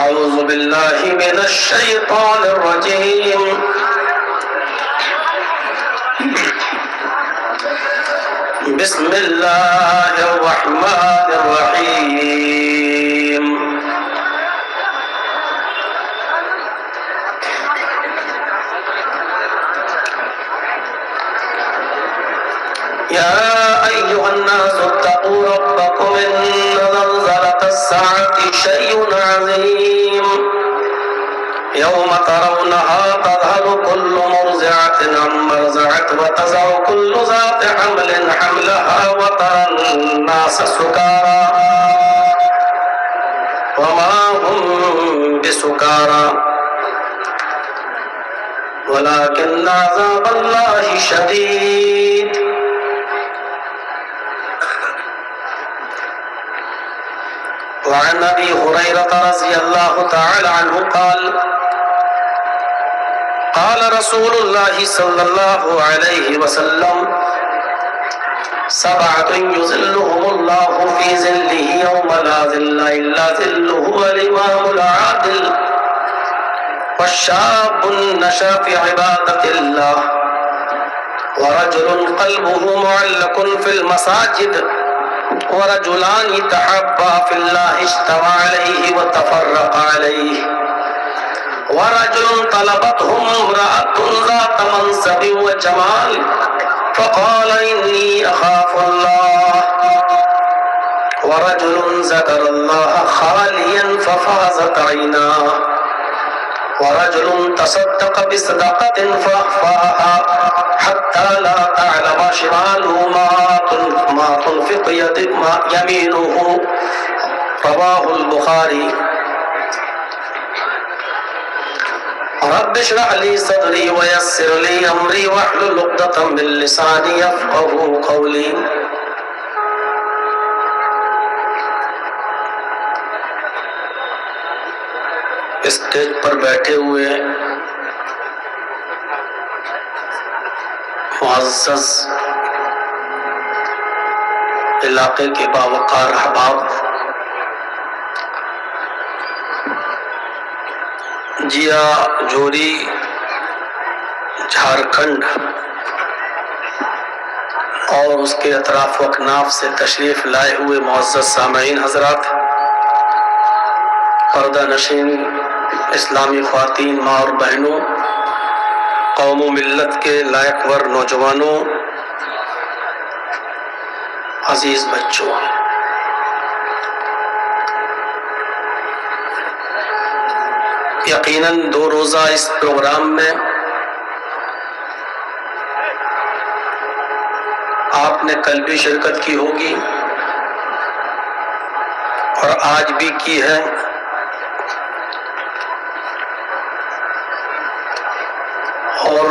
أعوذ بالله من الشيطان الرجيم بسم الله الرحمن الرحيم يا أيها الناس اتقوا ربكم إن زلزلة الساعة شيء عظيم يوم ترونها تذهل كل مرضعة عما أرضعت وتضع كل ذات حمل حملها وترى الناس سكارى وما هم بسكارى ولكن عذاب الله شديد وعن أبي هريرة رضي الله تعالى عنه قال رسول الله صلى الله عليه وسلم سبعة يظلهم الله في ظله يوم لا ظل إلا ظله والإمام العادل والشاب نشأ في عبادة الله ورجل قلبه معلق في المساجد ورجلان تحابا في الله اجتمع عليه وتفرق عليه ورجل طلبتهم امرأة ذات منصب وجمال فقال إني أخاف الله ورجل ذكر الله خاليا ففازت عيناه ورجل تصدق بصدقة فأخفاها حتى لا تعلم شماله ما تنفق يمينه رواه البخاري رب اشرح لي صدري ويسر لي أمري واحلل عقدة من لساني يفقهوا قولي اسٹیج پر بیٹھے ہوئے معزز علاقے کے باوقار احباب، جیا جوری جھارکھنڈ اور اس کے اطراف و اکناف سے تشریف لائے ہوئے معزز سامعین حضرات، پردہ نشین اسلامی خواتین، ماں اور بہنوں، قوم و ملت کے لائق ور نوجوانوں، عزیز بچوں، یقیناً 2 روزہ اس پروگرام میں آپ نے کل بھی شرکت کی ہوگی اور آج بھی کی ہے، اور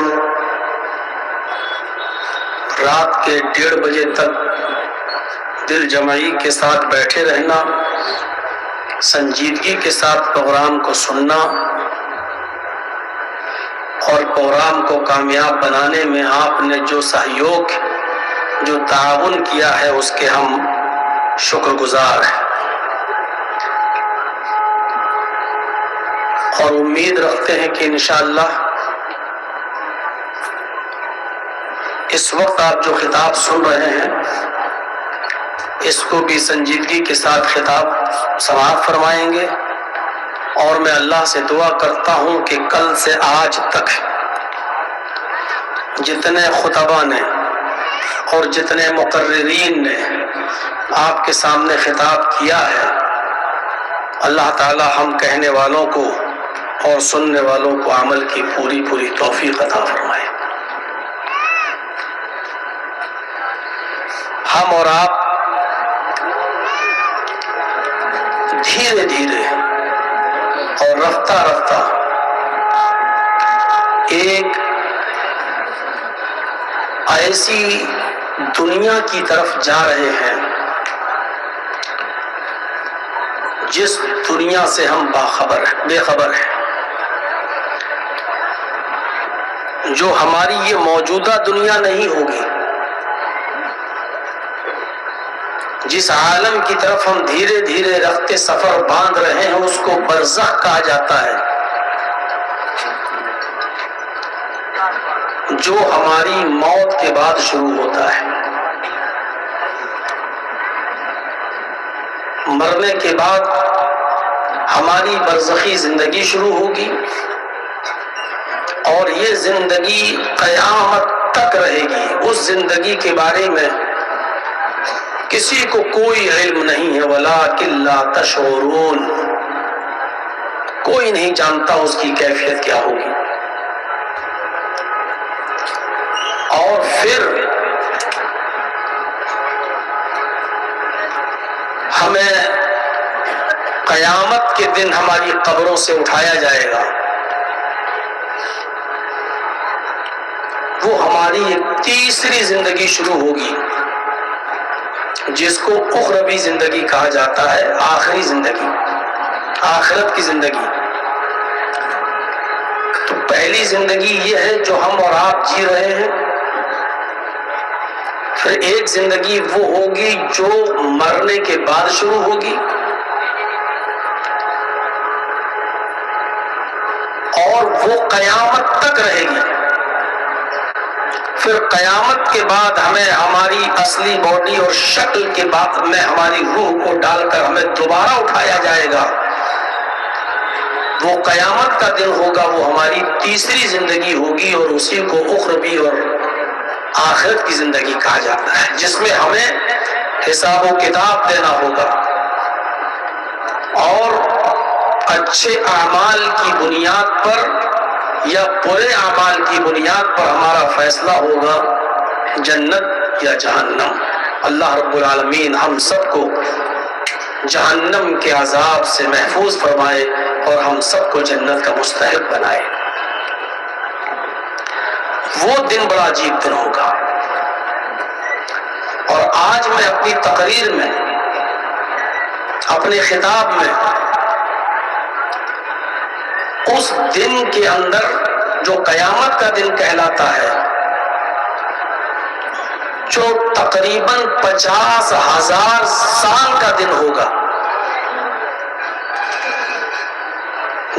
رات کے 1:30 بجے تک دل جمعی کے ساتھ بیٹھے رہنا، سنجیدگی کے ساتھ پروگرام کو سننا اور پروگرام کو کامیاب بنانے میں آپ نے جو سہیوگ، جو تعاون کیا ہے، اس کے ہم شکر گزار ہیں اور امید رکھتے ہیں کہ انشاءاللہ اس وقت آپ جو خطاب سن رہے ہیں اس کو بھی سنجیدگی کے ساتھ خطاب سماعت فرمائیں گے، اور میں اللہ سے دعا کرتا ہوں کہ کل سے آج تک جتنے خطباء نے اور جتنے مقررین نے آپ کے سامنے خطاب کیا ہے، اللہ تعالی ہم کہنے والوں کو اور سننے والوں کو عمل کی پوری توفیق عطا فرمائے۔ ہم اور آپ دھیرے دھیرے اور رفتہ رفتہ ایک ایسی دنیا کی طرف جا رہے ہیں جس دنیا سے ہم بے خبر ہیں، جو ہماری یہ موجودہ دنیا نہیں ہوگی، جس عالم کی طرف ہم دھیرے دھیرے رخت سفر باندھ رہے ہیں اس کو برزخ کہا جاتا ہے، جو ہماری موت کے بعد شروع ہوتا ہے۔ مرنے کے بعد ہماری برزخی زندگی شروع ہوگی، اور یہ زندگی قیامت تک رہے گی۔ اس زندگی کے بارے میں کسی کو کوئی علم نہیں ہے، وَلَٰكِن لَا تَشْعُرُونَ، کوئی نہیں جانتا اس کی کیفیت کیا ہوگی۔ اور پھر ہمیں قیامت کے دن ہماری قبروں سے اٹھایا جائے گا، وہ ہماری ایک تیسری زندگی شروع ہوگی جس کو اخروی زندگی کہا جاتا ہے، آخری زندگی، آخرت کی زندگی۔ تو پہلی زندگی یہ ہے جو ہم اور آپ جی رہے ہیں، پھر ایک زندگی وہ ہوگی جو مرنے کے بعد شروع ہوگی، اور وہ قیامت تک رہے گی۔ پھر قیامت کے بعد ہمیں ہماری اصلی باڈی اور شکل کے بعد میں ہماری روح کو ڈال کر ہمیں دوبارہ اٹھایا جائے گا۔ وہ قیامت کا دن ہوگا، وہ ہماری تیسری زندگی ہوگی، اور اسی کو اخروی اور آخرت کی زندگی کہا جاتا ہے، جس میں ہمیں حساب و کتاب دینا ہوگا، اور اچھے اعمال کی بنیاد پر یا برے اعمال کی بنیاد پر ہمارا فیصلہ ہوگا، جنت یا جہنم۔ اللہ رب العالمین ہم سب کو جہنم کے عذاب سے محفوظ فرمائے اور ہم سب کو جنت کا مستحق بنائے۔ وہ دن بڑا عجیب دن ہوگا، اور آج میں اپنی تقریر میں، اپنے خطاب میں اس دن کے اندر جو قیامت کا دن کہلاتا ہے، جو تقریباً 50,000 سال کا دن ہوگا،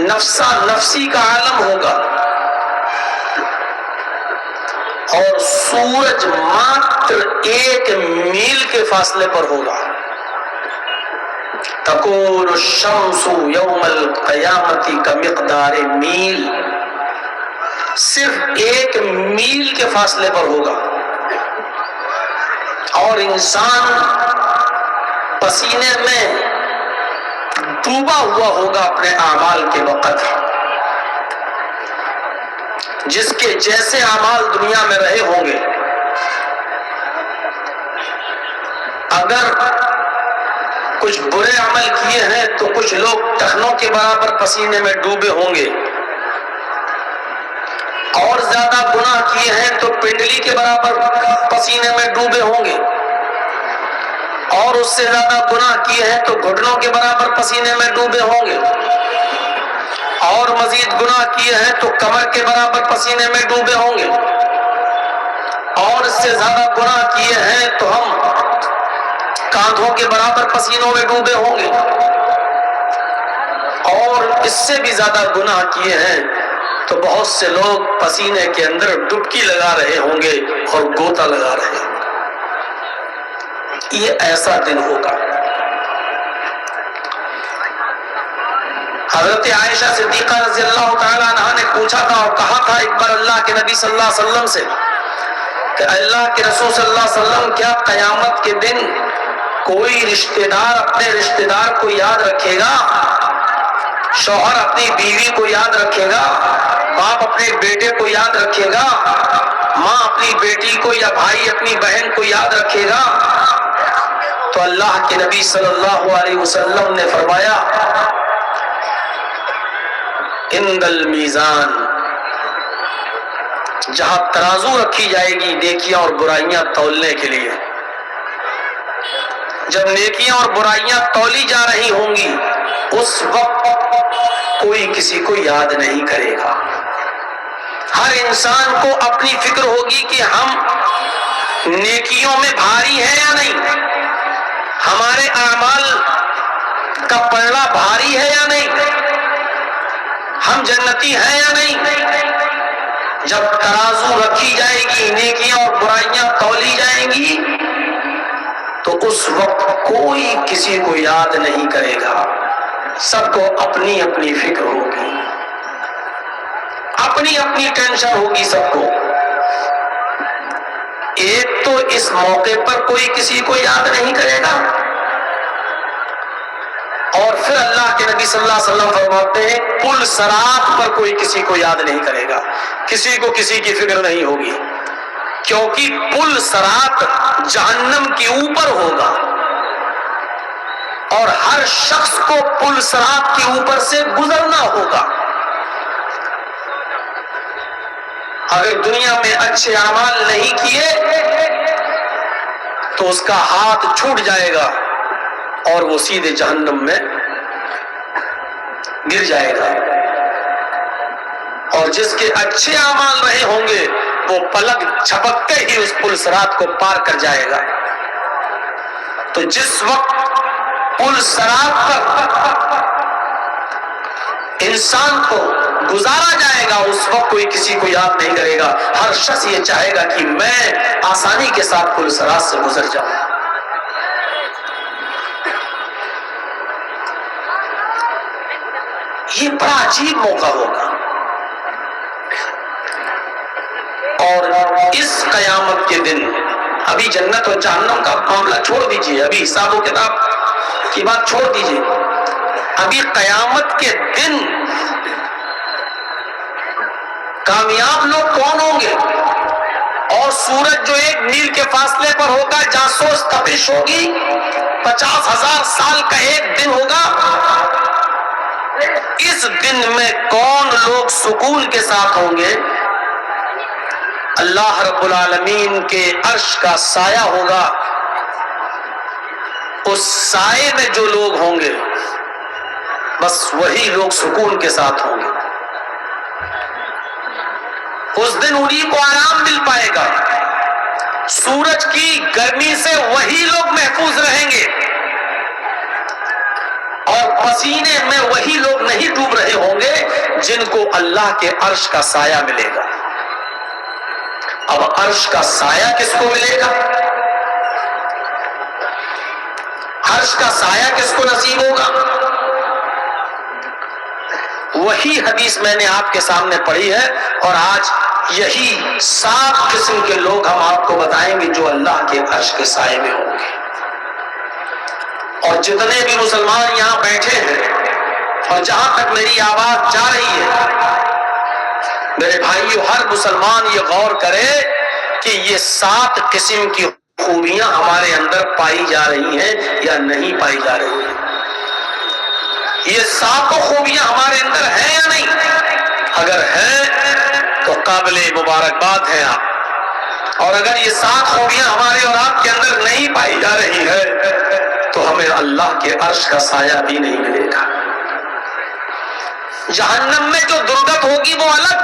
نفسا نفسی کا عالم ہوگا، اور سورج ماتر 1 میل کے فاصلے پر ہوگا۔ تکون الشمس یوم القیامت کمقدار میل، صرف 1 میل کے فاصلے پر ہوگا، اور انسان پسینے میں ڈوبا ہوا ہوگا اپنے اعمال کے وقت۔ جس کے جیسے اعمال دنیا میں رہے ہوں گے، اگر کچھ برے عمل کیے ہیں تو کچھ لوگ ٹخنوں کے برابر پسینے میں ڈوبے ہوں گے، اور زیادہ گناہ کیے ہیں تو پنڈلی کے برابر پسینے میں ڈوبے ہوں گے، اور اس سے زیادہ گناہ کیے ہیں تو گھٹنوں کے برابر پسینے میں ڈوبے ہوں گے، اور مزید گناہ کیے ہیں تو کمر کے برابر پسینے میں ڈوبے ہوں گے، اور اس سے زیادہ گناہ کیے ہیں تو ہم کاندھوں کے برابر پسینوں میں ڈوبے ہوں گے، اور اس سے بھی زیادہ گناہ کیے ہیں تو بہت سے لوگ پسینے کے اندر ڈبکی لگا رہے ہوں گے اور گوتا لگا رہے ہوں گے۔ یہ ایسا دن ہوگا۔ حضرت عائشہ صدیقہ رضی اللہ تعالیٰ عنہا نے پوچھا تھا اور کہا تھا ایک بار اللہ کے نبی صلی اللہ علیہ وسلم سے کہ اللہ کے رسول صلی اللہ علیہ وسلم، کیا قیامت کے دن کوئی رشتہ دار اپنے رشتہ دار کو یاد رکھے گا؟ شوہر اپنی بیوی کو یاد رکھے گا، باپ اپنے بیٹے کو یاد رکھے گا، ماں اپنی بیٹی کو یا بھائی اپنی بہن کو یاد رکھے گا؟ تو اللہ کے نبی صلی اللہ علیہ وسلم نے فرمایا، عند المیزان، جہاں ترازو رکھی جائے گی نیکیاں اور برائیاں تولنے کے لیے، جب نیکیاں اور برائیاں تولی جا رہی ہوں گی اس وقت کوئی کسی کو یاد نہیں کرے گا۔ ہر انسان کو اپنی فکر ہوگی کہ ہم نیکیوں میں بھاری ہیں یا نہیں، کا پلڑا بھاری ہے یا نہیں؟ ہم جنتی ہیں یا نہیں؟ جب ترازو رکھی جائے گی، نیکیاں اور برائیاں تولی جائیں گی، تو اس وقت کوئی کسی کو یاد نہیں کرے گا، سب کو اپنی اپنی فکر ہوگی، اپنی اپنی ٹینشن ہوگی سب کو۔ ایک تو اس موقع پر کوئی کسی کو یاد نہیں کرے گا، اور پھر اللہ کے نبی صلی اللہ علیہ وسلم فرماتے ہیں پل صراط پر کوئی کسی کو یاد نہیں کرے گا، کسی کو کسی کی فکر نہیں ہوگی، کیونکہ پل صراط جہنم کے اوپر ہوگا، اور ہر شخص کو پل صراط کے اوپر سے گزرنا ہوگا۔ اگر دنیا میں اچھے اعمال نہیں کیے تو اس کا ہاتھ چھوٹ جائے گا اور وہ سیدھے جہنم میں گر جائے گا، اور جس کے اچھے اعمال رہے ہوں گے وہ پلک جھپکتے ہی اس پل صراط کو پار کر جائے گا۔ تو جس وقت پل صراط پر انسان کو گزارا جائے گا اس وقت کوئی کسی کو یاد نہیں کرے گا، ہر شخص یہ چاہے گا کہ میں آسانی کے ساتھ پل صراط سے گزر جاؤں۔ یہ بڑا عجیب موقع ہوگا، اور اس قیامت کے دن، ابھی جنت اور جہنم کا معاملہ چھوڑ دیجئے، ابھی حساب و کتاب کی بات چھوڑ دیجئے، ابھی قیامت کے دن کامیاب لوگ کون ہوں گے؟ اور سورج جو 1 میل کے فاصلے پر ہوگا، جاسوس تپش ہوگی، 50,000 سال کا ایک دن ہوگا، اس دن میں کون لوگ سکون کے ساتھ ہوں گے؟ اللہ رب العالمین کے عرش کا سایہ ہوگا، اس سائے میں جو لوگ ہوں گے بس وہی لوگ سکون کے ساتھ ہوں گے، اس دن انہی کو آرام مل پائے گا، سورج کی گرمی سے وہی لوگ محفوظ رہیں گے، اور پسینے میں وہی لوگ نہیں ڈوب رہے ہوں گے جن کو اللہ کے عرش کا سایہ ملے گا۔ اب عرش کا سایہ کس کو ملے گا؟ عرش کا سایہ کس کو نصیب ہوگا؟ وہی حدیث میں نے آپ کے سامنے پڑھی ہے، اور آج یہی 7 قسم کے لوگ ہم آپ کو بتائیں گے جو اللہ کے عرش کے سائے میں ہوں گے۔ اور جتنے بھی مسلمان یہاں بیٹھے ہیں اور جہاں تک میری آواز جا رہی ہے، میرے بھائیو، ہر مسلمان یہ غور کرے کہ یہ 7 قسم کی خوبیاں ہمارے اندر پائی جا رہی ہیں یا نہیں پائی جا رہی ہیں۔ یہ 7 خوبیاں ہمارے اندر ہیں یا نہیں؟ اگر ہیں تو قابل مبارکباد ہیں آپ، اور اگر یہ 7 خوبیاں ہمارے اور آپ کے اندر نہیں پائی جا رہی ہے تو ہمیں اللہ کے عرش کا سایہ بھی نہیں ملے گا۔ جہنم میں جو درگت ہوگی وہ الگ،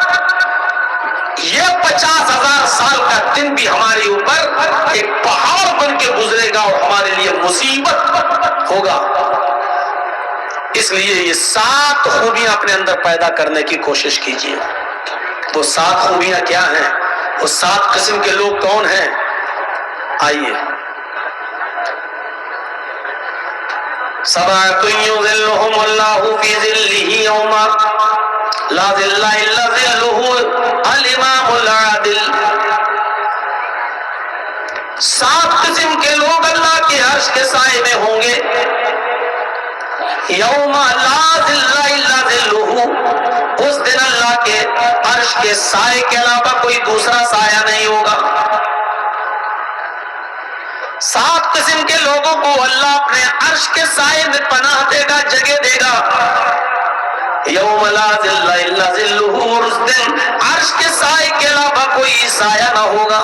یہ 50,000 سال کا دن بھی ہمارے اوپر ایک پہاڑ بن کے گزرے گا اور ہمارے لیے مصیبت ہوگا۔ اس لیے یہ 7 خوبیاں اپنے اندر پیدا کرنے کی کوشش کیجیے۔ وہ 7 خوبیاں کیا ہیں؟ وہ 7 قسم کے لوگ کون ہیں؟ آئیے، سبعۃ یظلھم اللہ فی ظلہ یوم لا ظل الا ظلہ الامام العادل۔ 7 قسم کے لوگ اللہ کے عرش کے سائے میں ہوں گے، یوم لا ظل الا ظلہ، اس دن اللہ کے عرش کے سائے کے علاوہ کوئی دوسرا سایہ نہیں ہوگا۔ 7 قسم کے لوگوں کو اللہ اپنے عرش کے سائے میں پناہ دے گا، جگہ دے گا، یوم لا ظل الا ظلہ، اس دن عرش کے سائے کے علاوہ کوئی سایہ نہ ہوگا۔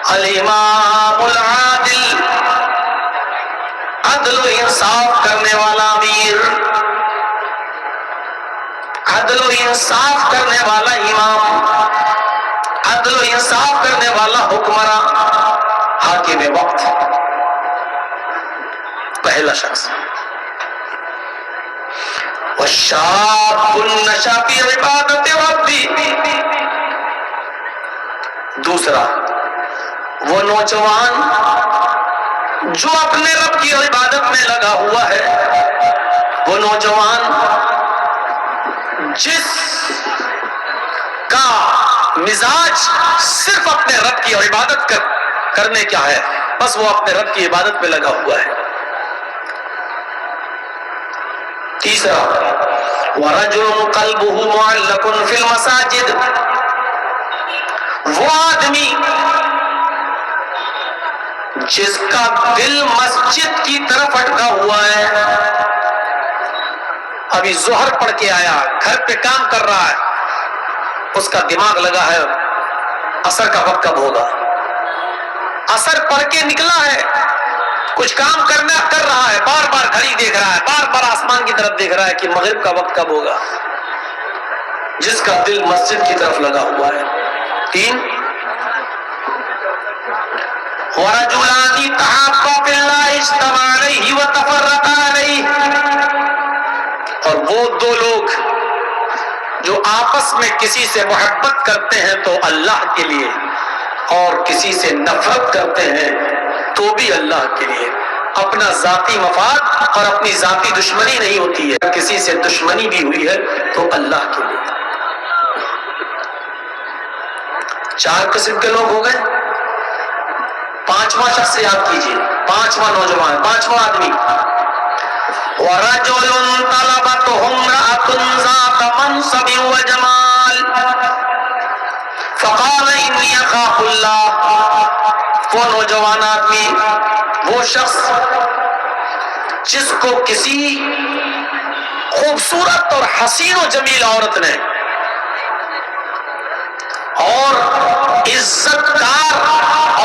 الامام العادل، عدل و انصاف کرنے والا امیر، عدل و انصاف کرنے والا امام، عدل و انصاف کرنے والا حکمراں، حاکم وقت، پہلا شخص۔ وَالشَّابُ النَّشَأَ فِي عِبَادَةِ رَبِّهِ۔ دوسرا، وہ نوجوان جو اپنے رب کی عبادت میں لگا ہوا ہے، وہ نوجوان جس کا مزاج صرف اپنے رب کی عبادت کرنے کا ہے، بس وہ اپنے رب کی عبادت میں لگا ہوا ہے۔ تیسرا، وَرَجُلٌ قَلْبُهُ مُعَلَّقٌ فِي الْمَسَاجِدِ، وہ آدمی جس کا دل مسجد کی طرف اٹکا ہوا ہے، ابھی ظہر پڑھ کے آیا، گھر پہ کام کر رہا ہے، اس کا دماغ لگا ہے عصر کا وقت کب ہوگا، عصر پڑھ کے نکلا ہے، کچھ کام کر رہا ہے، بار بار گھڑی دیکھ رہا ہے، بار بار آسمان کی طرف دیکھ رہا ہے کہ مغرب کا وقت کب ہوگا، جس کا دل مسجد کی طرف لگا ہوا ہے۔ تین، وَرَجُلَانِ تَحَابَّا فِي اللَّهِ اجْتَمَعَا عَلَيْهِ وَتَفَرَّقَا عَلَيْهِ، اور وہ دو لوگ جو آپس میں کسی سے محبت کرتے ہیں تو اللہ کے لیے، اور کسی سے نفرت کرتے ہیں تو بھی اللہ کے لیے، اپنا ذاتی مفاد اور اپنی ذاتی دشمنی نہیں ہوتی ہے، کسی سے دشمنی بھی ہوئی ہے تو اللہ کے لیے۔ چار قسم کے لوگ ہو گئے۔ پانچواں شخص یاد کیجیے، پانچواں نوجوان، پانچواں آدمی، وَرَجُلٌ طَلَبَتْهُ امْرَأَةٌ ذَاتَ مَنْصَبٍ وَجَمَالٍ فَقَالَ إِنِّي أَخَافُ اللَّهَ، وہ نوجوان آدمی، وہ شخص جس کو کسی خوبصورت اور حسین و جمیل عورت نے اور عزت دار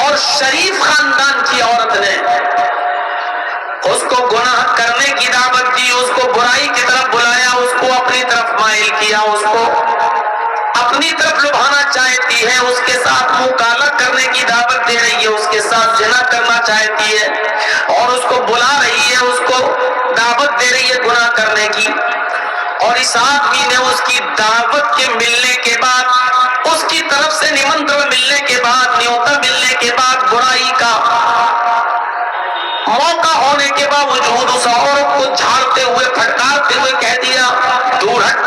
اور شریف خاندان کی عورت نے اس کو گناہ کرنے کی دعوت دی، اس کو برائی کی طرف بلایا، اس کو اپنی طرف مائل کیا، اس کو اپنی طرف لبھانا چاہتی ہے، اس کے ساتھ منہ کالا کرنے کی دعوت دے رہی ہے، اس کے ساتھ زنا کرنا چاہتی ہے اور اس کو بلا رہی ہے، اس کو دعوت دے رہی ہے گناہ کرنے کی، اور اس آدمی نے اس کی دعوت کے ملنے کے بعد، اس کی طرف سے نمنترن ملنے کے بعد، نیوتا ملنے کے بعد، برائی کا موقع ہونے کے باوجود اس عورت کو جھاڑتے ہوئے پھٹکارتے ہوئے کہہ دیا، دور ہٹ،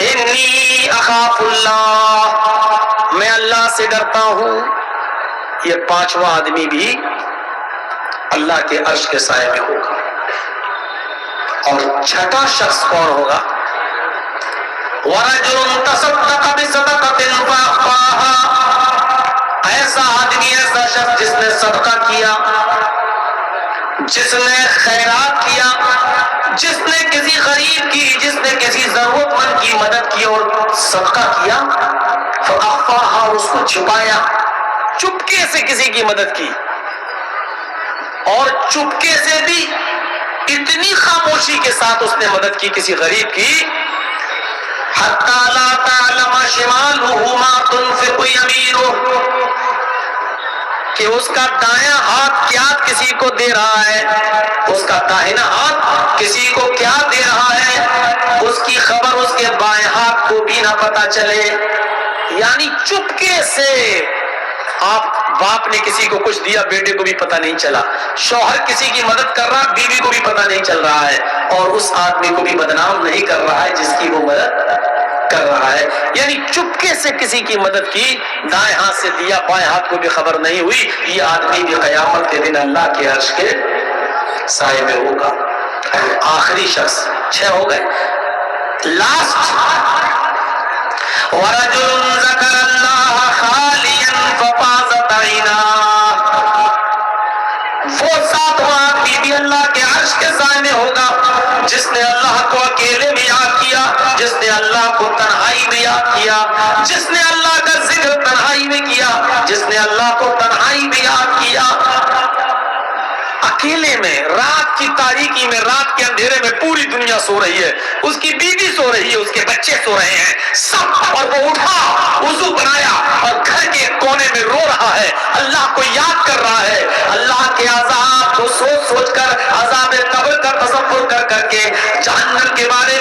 انی اخاف اللہ، میں اللہ سے ڈرتا ہوں۔ یہ پانچواں آدمی بھی اللہ کے عرش کے سائے میں ہوگا۔ اور چھٹا شخص کون ہوگا؟ وَرَجُلٌ تَصَدَّقَ بِصَدَقَةٍ فَأَخْفَاهَا، ایسا آدمی، ایسا شخص جس نے صدقہ کیا، جس نے خیرات کیا، جس نے کسی غریب کی، جس نے کسی ضرورت مند کی مدد کی اور صدقہ کیا، فَأَخْفَاهَا، اس کو چھپایا، چپکے سے کسی کی مدد کی، اور چپکے سے بھی اتنی خاموشی کے ساتھ اس نے مدد کی کسی غریب کی، حَتَّى لَا تَعْلَمَ شِمَالُهُ مَا تُنْفِقُ يَمِينُهُ، کہ اس کا دایاں ہاتھ کیا کسی کو دے رہا ہے، اس کا داہنا ہاتھ کسی کو کیا دے رہا ہے، اس کی خبر اس کے بائیں ہاتھ کو بھی نہ پتا چلے۔ یعنی چپکے سے، آپ باپ نے کسی کو کچھ دیا، بیٹے کو بھی پتا نہیں چلا، شوہر کسی کی مدد کر رہا، بیوی کو بھی پتا نہیں چل رہا ہے، اور اس آدمی کو بھی بدنام نہیں کر رہا ہے جس کی وہ مدد کر رہا ہے۔ یعنی چپکے سے کسی کی مدد کی، دائیں ہاتھ سے دیا، بائیں ہاتھ کو بھی خبر نہیں ہوئی، یہ آدمی بھی قیامت کے دن اللہ کے عرش کے سائے میں ہوگا۔ آخری شخص، 6 ہو گئے، لاسٹ، وَرَجُلٌ ذَكَرَ اللَّهَ خَالِيًا فَفَاضَتْ عَيْنَاهُ، وہ ساتواں آدمی بھی اللہ کے عرش کے سائے میں ہوگا، جس نے اللہ کو اکیلے میں یاد کیا، جس نے اللہ کو تنہائی میں یاد کیا، جس نے اللہ کا ذکر تنہائی میں کیا، جس نے اللہ کو تنہائی میں یاد کیا، اکیلے میں، رات کی تاریکی میں، رات کے اندھیرے میں پوری دنیا سو رہی ہے، اس کی بیوی سو رہی ہے، اس کے بچے سو رہے ہیں سب، اور وہ اٹھا، وضو بنایا اور گھر کے کونے میں رو رہا ہے، اللہ کو یاد کر رہا ہے، اللہ کے عذاب کو سوچ سوچ کر، عذاب قبر کا تصور کر کر کے، جہنم کے بارے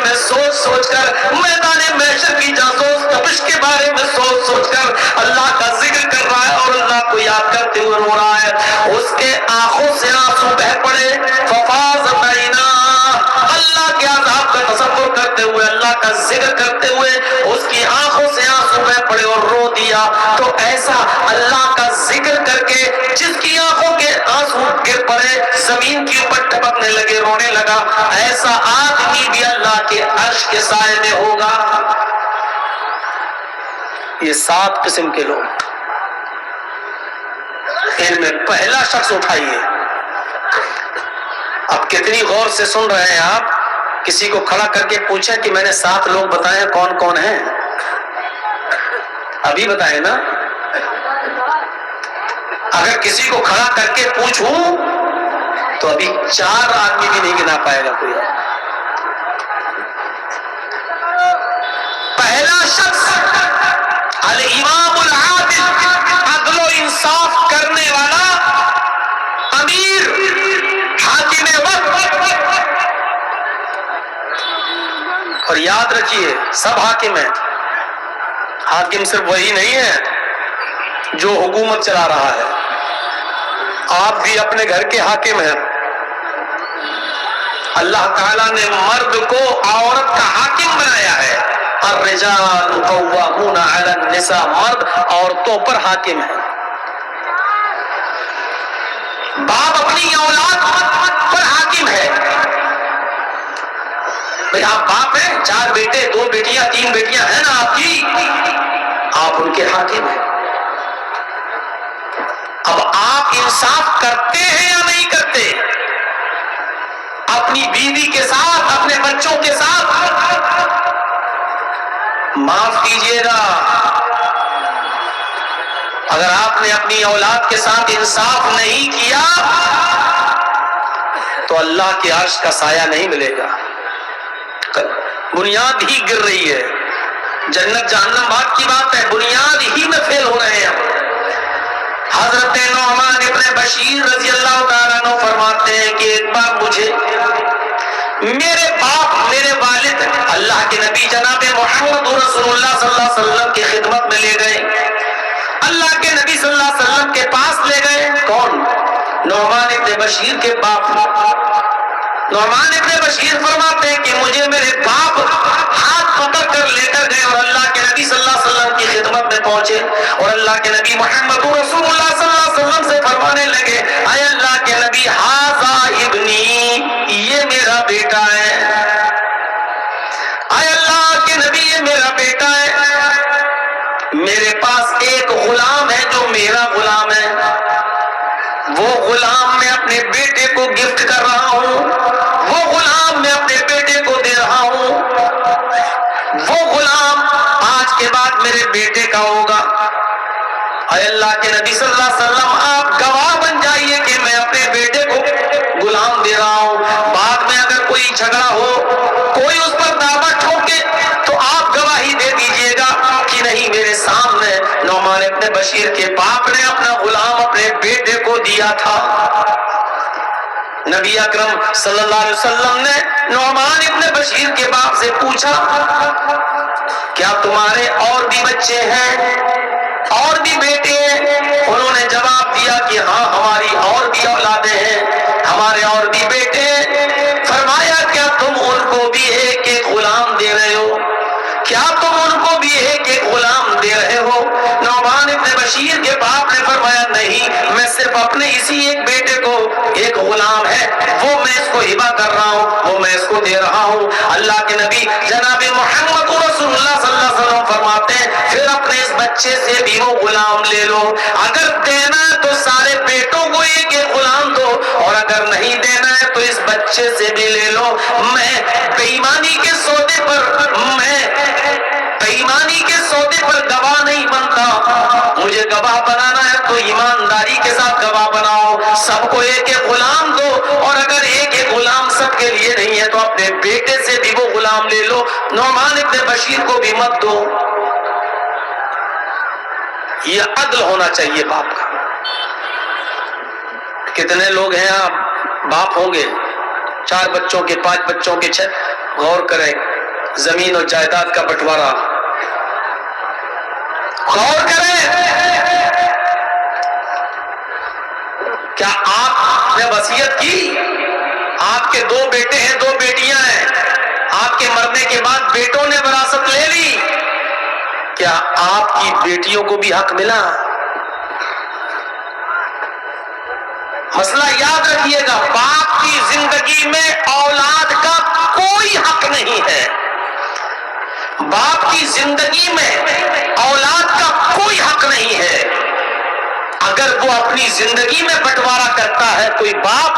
اس کے آنکھوں سے آنسو بہ پڑے، ففاضت عینا، اللہ کے عذاب کا تصور کرتے ہوئے، اللہ کا ذکر کرتے ہوئے اس کی آنکھوں سے آنسو بہ پڑے اور رو دیا. تو ایسا اللہ کا ذکر کر کے جس کی آنکھوں کے آنسو گر پڑے، زمین کے اوپر ٹپکنے لگے، رونے لگا، ایسا آدمی بھی اللہ کے عرش کے سائے میں ہوگا. یہ 7 قسم کے لوگ، ان میں پہلا شخص اٹھائیے. اب کتنی غور سے سن رہے ہیں آپ؟ کسی کو کھڑا کر کے پوچھیں کہ میں نے 7 لوگ بتائے کون کون ہیں؟ ابھی بتائے نا. اگر کسی کو کھڑا کر کے پوچھوں تو ابھی 4 آدمی بھی نہیں گنا پائے گا کوئی. پہلا شخص الامام العادل، عدل و انصاف کرنے والا امیر، حاکم وقت. اور یاد رکھیے سب حاکم ہیں، حاکم صرف وہی نہیں ہے جو حکومت چلا رہا ہے، آپ بھی اپنے گھر کے حاکم ہیں. اللہ تعالیٰ نے مرد کو عورت کا حاکم بنایا ہے. الرجال قوامون علی النساء، مرد عورتوں پر حاکم ہے. باپ اپنی اولاد پر حاکم ہے. بھئی آپ باپ ہیں، 4 بیٹے 2 بیٹیاں 3 بیٹیاں ہیں نا آپ کی، آپ ان کے حاکم ہیں. اب آپ انصاف کرتے ہیں یا نہیں کرتے؟ اپنی بیوی کے ساتھ، اپنے بچوں کے ساتھ؟ معاف کیجیے گا، اگر آپ نے اپنی اولاد کے ساتھ انصاف نہیں کیا تو اللہ کے عرش کا سایہ نہیں ملے گا. بنیاد ہی گر رہی ہے. جنت جہنم بات کی بات ہے، بنیاد ہی میں فیل ہو رہے ہیں. حضرت نعمان ابن بشیر رضی اللہ تعالیٰ عنہ فرماتے ہیں کہ ایک بار مجھے میرے باپ، میرے والد اللہ کے نبی جناب محمد رسول اللہ صلی اللہ علیہ وسلم کی خدمت میں لے گئے. اللہ کے نبی صلی اللہ علیہ وسلم کے پاس لے گئے. کون؟ نعمان ابن بشیر کے باپ. نعمان ابن بشیر فرماتے ہیں کہ مجھے میرے باپ ہاتھ پکڑ کر لے کر گئے اور اللہ کے نبی صلی اللہ علیہ وسلم کی خدمت میں پہنچے اور اللہ کے نبی محمد رسول اللہ صلی اللہ علیہ وسلم سے فرمانے لگے، اے اللہ کے نبی، ھذا ابنی، یہ میرا بیٹا ہے. اے اللہ کے نبی، یہ میرا بیٹا ہے. میرے پاس ایک غلام ہے جو میرا غلام ہے، وہ غلام میں اپنے بیٹے کو گفٹ کر رہا ہوں، وہ غلام میں اپنے بیٹے کو دے رہا ہوں. وہ غلام آج کے بعد میرے بیٹے کا ہوگا. اے اللہ کے نبی صلی اللہ علیہ وسلم، آپ گواہ بن جائیے کہ میں اپنے بیٹے کو غلام دے رہا ہوں. بعد میں اگر کوئی جھگڑا ہو، کوئی اس پر دعویٰ ٹھوکے تو آپ گواہی دے دیجئے گا کہ نہیں، میرے سامنے نعمان ابن بشیر کے باپ نے اپنا غلام اپنے بیٹے کو دیا تھا. نبی اکرم صلی اللہ علیہ وسلم نے نعمان ابن بشیر کے باپ سے پوچھا، کیا تمہارے اور بھی بچے ہیں، اور بھی بیٹے ہیں؟ انہوں نے جواب دیا کہ ہاں، ہماری اور بھی اولادیں ہیں، ہمارے اور بھی بیٹے ہیں. فرمایا، کیا تم ان کو بھی ایک ایک غلام دے رہے ہو؟ کیا تم ان کو بھی ایک ایک غلام دے رہے ہو؟ نعمان ابن بشیر کے باپ نے فرمایا، نہیں، میں صرف اپنے اسی ایک بیٹے کو، ایک غلام ہے وہ میں اس کو ہبہ کر رہا ہوں، وہ میں اس کو دے رہا ہوں. اللہ کے نبی جناب محمد رسول اللہ صلی اللہ علیہ وسلم فرماتے ہیں، پھر اپنے اس بچے سے بھی وہ غلام لے لو. اگر دینا ہے تو سارے بیٹوں کو ایک ایک غلام دو، اور اگر نہیں دینا ہے تو اس بچے سے بھی لے لو. میں بےایمانی کے سودے پر گواہ نہیں بنتا. مجھے گواہ بنانا ہے تو ایمانداری کے ساتھ گواہ بناؤ. سب کو ایک ایک غلام دو، اور اگر ایک ایک غلام سب کے لیے نہیں ہے تو اپنے بیٹے سے بھی وہ غلام لے لو. نعمان ابن بشیر کو بھی مت دو. یہ عدل ہونا چاہیے باپ کا. کتنے لوگ ہیں آپ باپ ہوں گے، 4 بچوں کے، 5 بچوں کے، 6. غور کریں، زمین اور جائیداد کا بٹوارا غور کریں. کیا آپ نے وصیت کی؟ آپ کے 2 بیٹے ہیں 2 بیٹیاں ہیں، آپ کے مرنے کے بعد بیٹوں نے وراثت لے لی، کیا آپ کی بیٹیوں کو بھی حق ملا؟ مسئلہ یاد رکھیے گا، باپ کی زندگی میں اولاد کا کوئی حق نہیں ہے، باپ کی زندگی میں اولاد کا کوئی حق نہیں ہے۔ اگر وہ اپنی زندگی میں بٹوارا کرتا ہے کوئی باپ،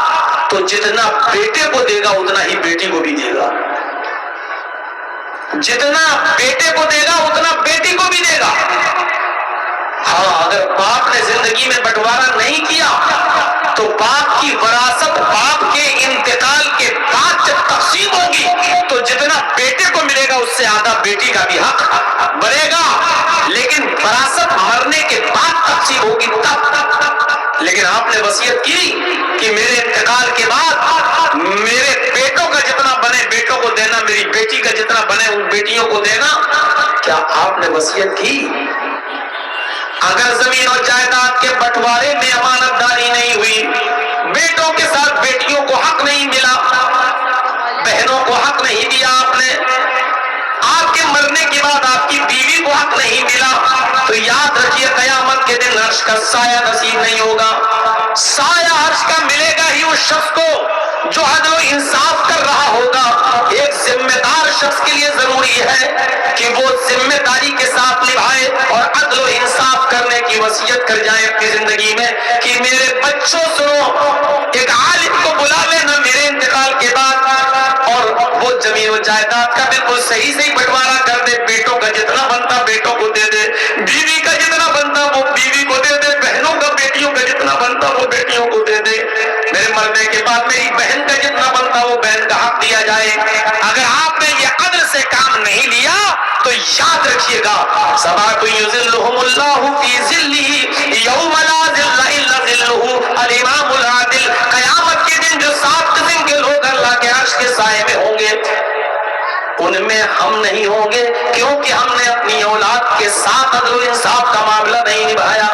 تو جتنا بیٹے کو دے گا اتنا ہی بیٹی کو بھی دے گا، جتنا بیٹے کو دے گا اتنا بیٹی کو بھی دے گا۔ ہاں، اگر باپ نے زندگی میں بٹوارا نہیں کیا تو باپ کی وراثت باپ کے انتقال کے بعد جب تقسیم ہوگی تو جتنا بیٹے کو ملے گا اس سے آدھا بیٹی کا بھی حق بڑھے گا، لیکن وراثت مرنے کے بعد تقسیم ہوگی تب۔ لیکن آپ نے وصیت کی کہ میرے انتقال کے بعد میرے بیٹوں کا جتنا بنے بیٹوں کو دینا، میری بیٹی کا جتنا بنے ان بیٹیوں کو دینا، کیا آپ نے وصیت کی؟ اگر زمین اور جائیداد کے بٹوارے میں امانت داری نہیں ہوئی، بیٹوں کے ساتھ بیٹیوں کو حق نہیں ملا، بہنوں کو حق نہیں دیا آپ نے، آپ کے مرنے کے بعد آپ کی بیوی کو حق نہیں ملا، تو یاد رکھیے قیامت کے دن عرش کا سایہ نصیب نہیں ہوگا۔ سایہ عرش کا ملے گا ہی اس شخص کو جو عدل و انصاف کر رہا ہوگا۔ ایک ذمہ دار شخص کے لیے ضروری ہے کہ وہ ذمہ داری کے ساتھ نبھائے اور عدل و انصاف کرنے کی وصیت کر جائے اپنی زندگی میں کہ میرے بچوں سنو، ایک عالم کو بلا لینا میرے انتقال کے بعد، اور وہ زمین و جائیداد کا بالکل صحیح بٹوارا کر دے، بیٹوں کا جتنا بنتا بیٹوں کو دے دے، بیوی کا جتنا بنتا وہ بیوی کو دے دے، بہنوں کا بیٹیوں کا جتنا بنتا وہ بیٹیوں کو دے دے، میرے مرنے کے بعد میری بہن کا جتنا بنتا وہ بہن کا حق دیا جائے۔ اگر آپ نے یہ عدل سے کام نہیں لیا تو یاد رکھیے گا، سبعۃ یظلھم اللہ فی ظلہ یوم لا ظل الا ظلہ، الامام العادل، قیامت کے دن جو 7 قسم کے لوگ اللہ کے عرش کے سائے میں ہوں گے ان میں ہم نہیں ہوں گے، کیونکہ ہم نے اپنی اولاد کے ساتھ عدل و انصاف کا معاملہ نہیں نبھایا۔